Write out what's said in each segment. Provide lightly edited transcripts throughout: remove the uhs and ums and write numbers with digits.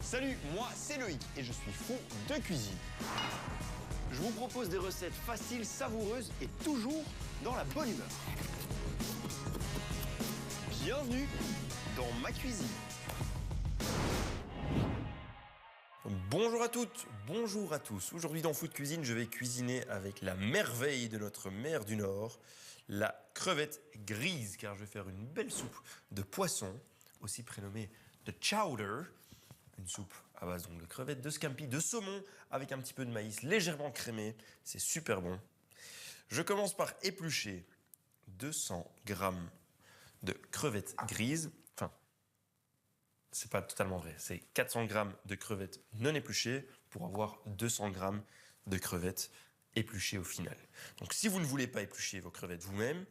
Salut, moi c'est Loïc et je suis fou de cuisine. Je vous propose des recettes faciles, savoureuses et toujours dans la bonne humeur. Bienvenue dans ma cuisine. Bonjour à toutes, bonjour à tous. Aujourd'hui dans Food Cuisine, je vais cuisiner avec la merveille de notre mer du Nord, la crevette grise, car je vais faire une belle soupe de poisson, aussi prénommée de chowder. Une soupe à base donc de crevettes, de scampi, de saumon, avec un petit peu de maïs légèrement crémé. C'est super bon. Je commence par éplucher 200 grammes de crevettes grises. Enfin, c'est pas totalement vrai. C'est 400 grammes de crevettes non épluchées pour avoir 200 grammes de crevettes épluchées au final. Donc si vous ne voulez pas éplucher vos crevettes vous-même,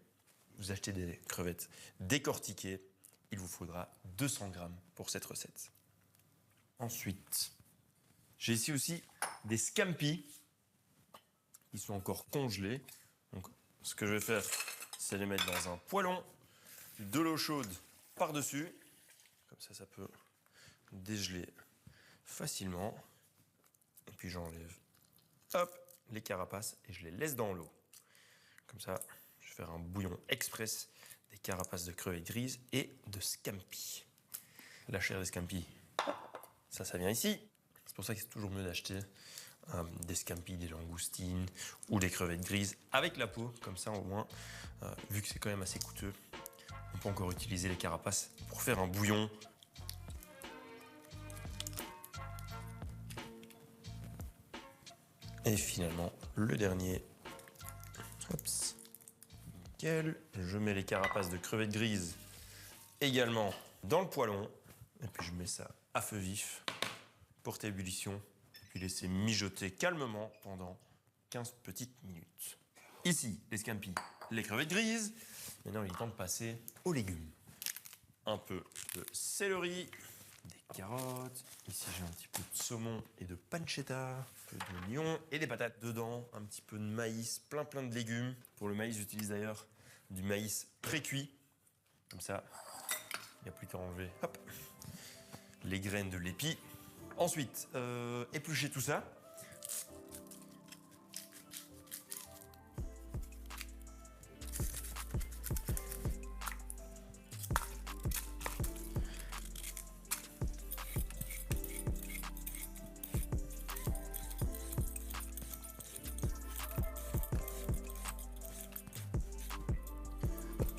vous achetez des crevettes décortiquées. Il vous faudra 200 grammes pour cette recette. Ensuite, j'ai ici aussi des scampi qui sont encore congelés. Donc, ce que je vais faire, c'est les mettre dans un poêlon, de l'eau chaude par-dessus. Comme ça, ça peut dégeler facilement. Et puis j'enlève, hop, les carapaces et je les laisse dans l'eau. Comme ça, je vais faire un bouillon express des carapaces de crevettes grises et de scampi. La chair des scampi. Ça vient ici. C'est pour ça que c'est toujours mieux d'acheter des scampi, des langoustines ou des crevettes grises avec la peau. Comme ça, au moins, vu que c'est quand même assez coûteux, on peut encore utiliser les carapaces pour faire un bouillon. Et finalement, le dernier. Hops. Nickel. Je mets les carapaces de crevettes grises également dans le poêlon. Et puis je mets ça à feu vif, porter ébullition, et puis laisser mijoter calmement pendant 15 petites minutes. Ici, les scampi, les crevettes grises. Maintenant, il est temps de passer aux légumes. Un peu de céleri, des carottes. Ici, j'ai un petit peu de saumon et de pancetta, un peu d'oignon et des patates dedans, un petit peu de maïs, plein de légumes. Pour le maïs, j'utilise d'ailleurs du maïs pré-cuit. Comme ça, il n'y a plus qu'à enlever, hop, les graines de l'épi. Ensuite, éplucher tout ça.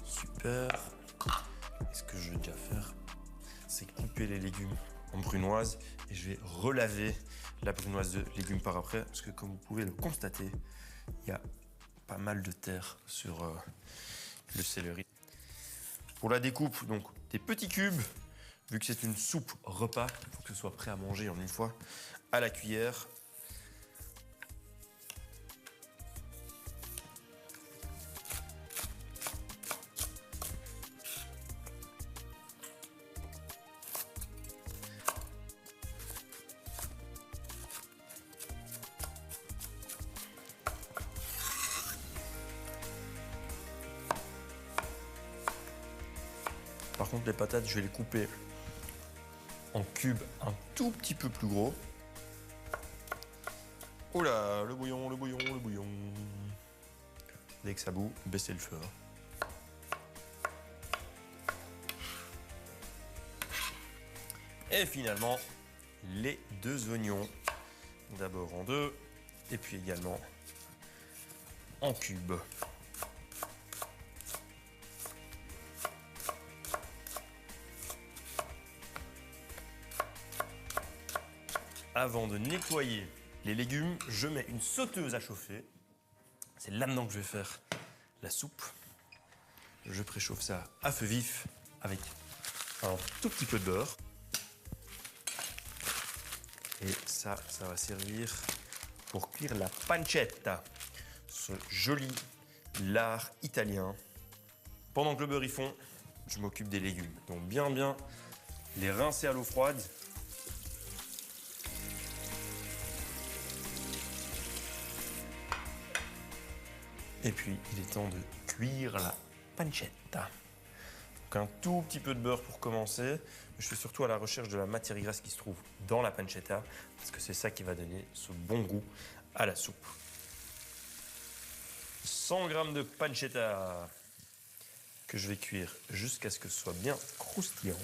Super. Et ce que je vais déjà faire, c'est couper les légumes en brunoise et je vais relaver la brunoise de légumes par après parce que comme vous pouvez le constater, il y a pas mal de terre sur le céleri. Pour la découpe, donc des petits cubes, vu que c'est une soupe repas, il faut que ce soit prêt à manger en une fois à la cuillère. Par contre, les patates, je vais les couper en cubes un tout petit peu plus gros. Oh là, le bouillon, le bouillon, le bouillon. Dès que ça bout, baissez le feu. Et finalement, les deux oignons. D'abord en deux, et puis également en cubes. Avant de nettoyer les légumes, je mets une sauteuse à chauffer. C'est là-dedans que je vais faire la soupe. Je préchauffe ça à feu vif avec un tout petit peu de beurre. Et ça va servir pour cuire la pancetta, ce joli lard italien. Pendant que le beurre y fond, je m'occupe des légumes. Donc bien les rincer à l'eau froide. Et puis, il est temps de cuire la pancetta. Donc un tout petit peu de beurre pour commencer. Je suis surtout à la recherche de la matière grasse qui se trouve dans la pancetta, parce que c'est ça qui va donner ce bon goût à la soupe. 100 g de pancetta que je vais cuire jusqu'à ce que ce soit bien croustillant.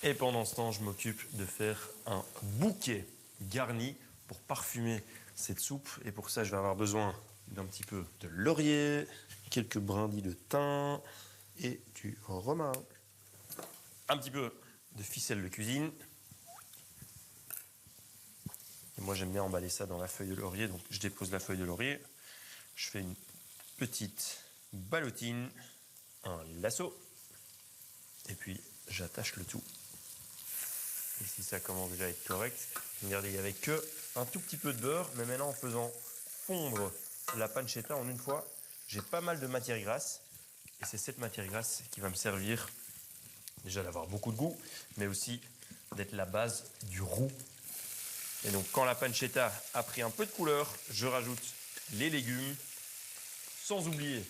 Et pendant ce temps, je m'occupe de faire un bouquet garni pour parfumer cette soupe. Et pour ça, je vais avoir besoin d'un petit peu de laurier, quelques brindilles de thym et du romarin. Un petit peu de ficelle de cuisine. Et moi, j'aime bien emballer ça dans la feuille de laurier. Donc, je dépose la feuille de laurier. Je fais une petite ballotine, un lasso. Et puis, j'attache le tout. Ici, ça commence déjà à être correct. Regardez, il n'y avait que un tout petit peu de beurre. Mais maintenant, en faisant fondre la pancetta en une fois, j'ai pas mal de matière grasse. Et c'est cette matière grasse qui va me servir déjà d'avoir beaucoup de goût, mais aussi d'être la base du roux. Et donc, quand la pancetta a pris un peu de couleur, je rajoute les légumes, sans oublier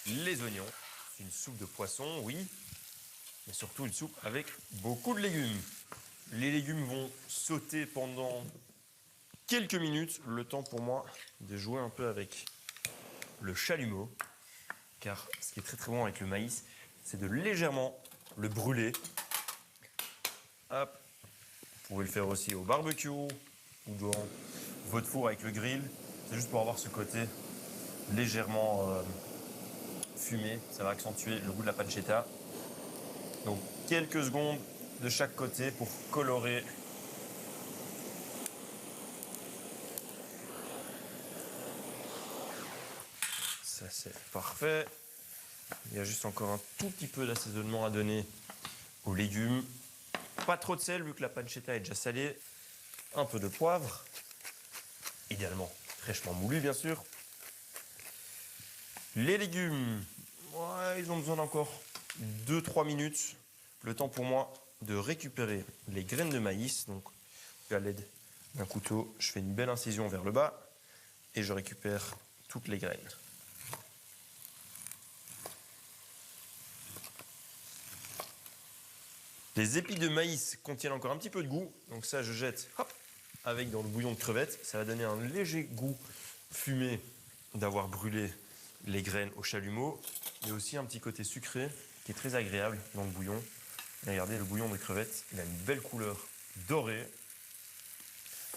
les oignons. C'est une soupe de poisson, oui, mais surtout une soupe avec beaucoup de légumes. Les légumes vont sauter pendant quelques minutes, le temps pour moi de jouer un peu avec le chalumeau, car ce qui est très très bon avec le maïs, c'est de légèrement le brûler. Hop. Vous pouvez le faire aussi au barbecue ou dans votre four avec le grill. C'est juste pour avoir ce côté légèrement fumé. Ça va accentuer le goût de la pancetta. Donc quelques secondes de chaque côté pour colorer. Ça c'est parfait. Il y a juste encore un tout petit peu d'assaisonnement à donner aux légumes. Pas trop de sel vu que la pancetta est déjà salée. Un peu de poivre. Idéalement fraîchement moulu bien sûr. Les légumes, ouais, ils ont besoin d'encore 2-3 minutes. Le temps pour moi de récupérer les graines de maïs. Donc à l'aide d'un couteau, je fais une belle incision vers le bas et je récupère toutes les graines. Les épis de maïs contiennent encore un petit peu de goût, donc ça je jette hop, avec dans le bouillon de crevettes. Ça va donner un léger goût fumé d'avoir brûlé les graines au chalumeau, mais aussi un petit côté sucré qui est très agréable dans le bouillon. Et regardez, le bouillon de crevettes, il a une belle couleur dorée.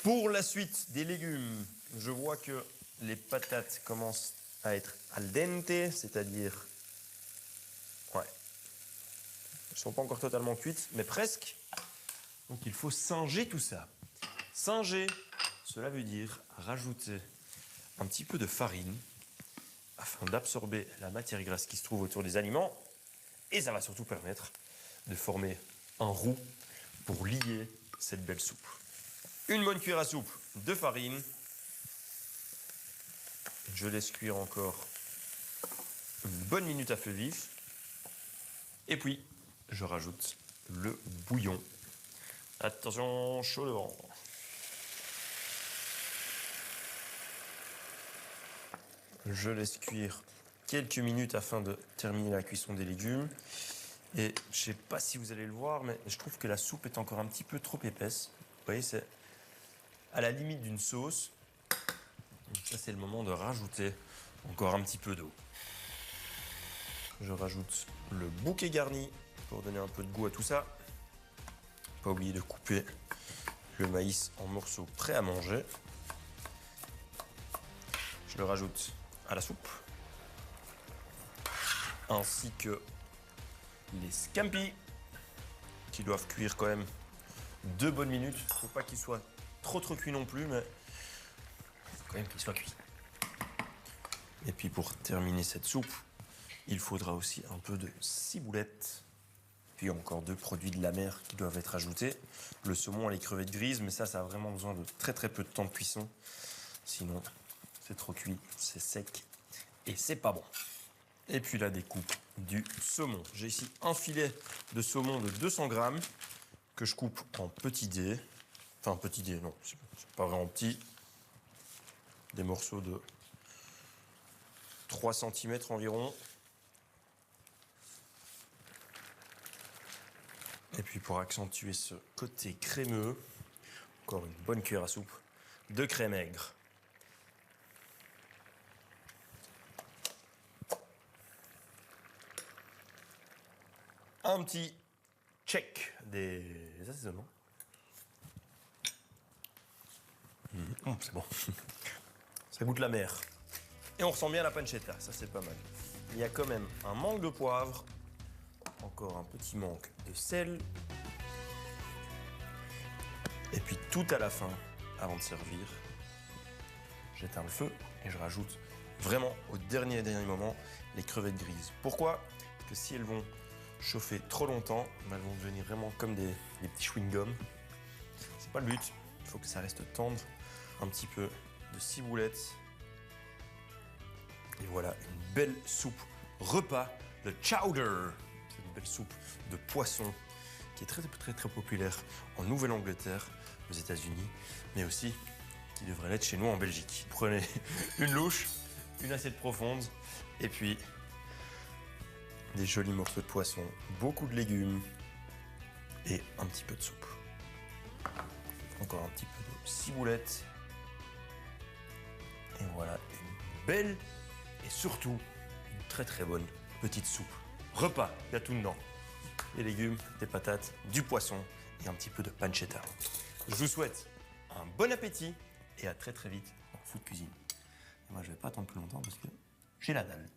Pour la suite des légumes, je vois que les patates commencent à être al dente, c'est-à-dire, ouais, elles ne sont pas encore totalement cuites, mais presque. Donc il faut singer tout ça. Singer, cela veut dire rajouter un petit peu de farine afin d'absorber la matière grasse qui se trouve autour des aliments. Et ça va surtout permettre de former un roux pour lier cette belle soupe. Une bonne cuillère à soupe de farine. Je laisse cuire encore une bonne minute à feu vif. Et puis, je rajoute le bouillon. Attention, chaud devant. Je laisse cuire quelques minutes afin de terminer la cuisson des légumes. Et je ne sais pas si vous allez le voir, mais je trouve que la soupe est encore un petit peu trop épaisse. Vous voyez, c'est à la limite d'une sauce. Donc ça, c'est le moment de rajouter encore un petit peu d'eau. Je rajoute le bouquet garni pour donner un peu de goût à tout ça. Pas oublier de couper le maïs en morceaux prêts à manger. Je le rajoute à la soupe, ainsi que les scampi qui doivent cuire quand même 2 bonnes minutes. Il ne faut pas qu'ils soient trop cuits non plus, mais il faut quand même qu'ils soient cuits. Et puis pour terminer cette soupe, il faudra aussi un peu de ciboulette. Puis encore 2 produits de la mer qui doivent être ajoutés. Le saumon et les crevettes grises, mais ça a vraiment besoin de très peu de temps de cuisson. Sinon, c'est trop cuit, c'est sec et c'est pas bon. Et puis la découpe du saumon. J'ai ici un filet de saumon de 200 grammes que je coupe en petits dés. Enfin, petits dés, non, c'est pas vraiment petit. Des morceaux de 3 cm environ. puis pour accentuer ce côté crémeux, encore une bonne cuillère à soupe de crème aigre. Un petit check des assaisonnements. C'est bon. Ça goûte la mer. Et on ressent bien la pancetta, ça c'est pas mal. Il y a quand même un manque de poivre, encore un petit manque de sel. Et puis tout à la fin, avant de servir, j'éteins le feu et je rajoute vraiment au dernier moment les crevettes grises. Pourquoi? Parce que si elles vont chauffer trop longtemps, elles vont devenir vraiment comme des petits chewing-gums. C'est pas le but, il faut que ça reste tendre. Un petit peu de ciboulette. Et voilà une belle soupe repas, le chowder. C'est une belle soupe de poisson qui est très populaire en Nouvelle-Angleterre, aux États-Unis, mais aussi qui devrait l'être chez nous en Belgique. Prenez une louche, une assiette profonde, et puis des jolis morceaux de poisson, beaucoup de légumes et un petit peu de soupe. Encore un petit peu de ciboulette. Et voilà une belle et surtout une très bonne petite soupe. Repas, il y a tout dedans. Des légumes, des patates, du poisson et un petit peu de pancetta. Je vous souhaite un bon appétit et à très vite dans Food Cuisine. Moi je vais pas attendre plus longtemps parce que j'ai la dalle.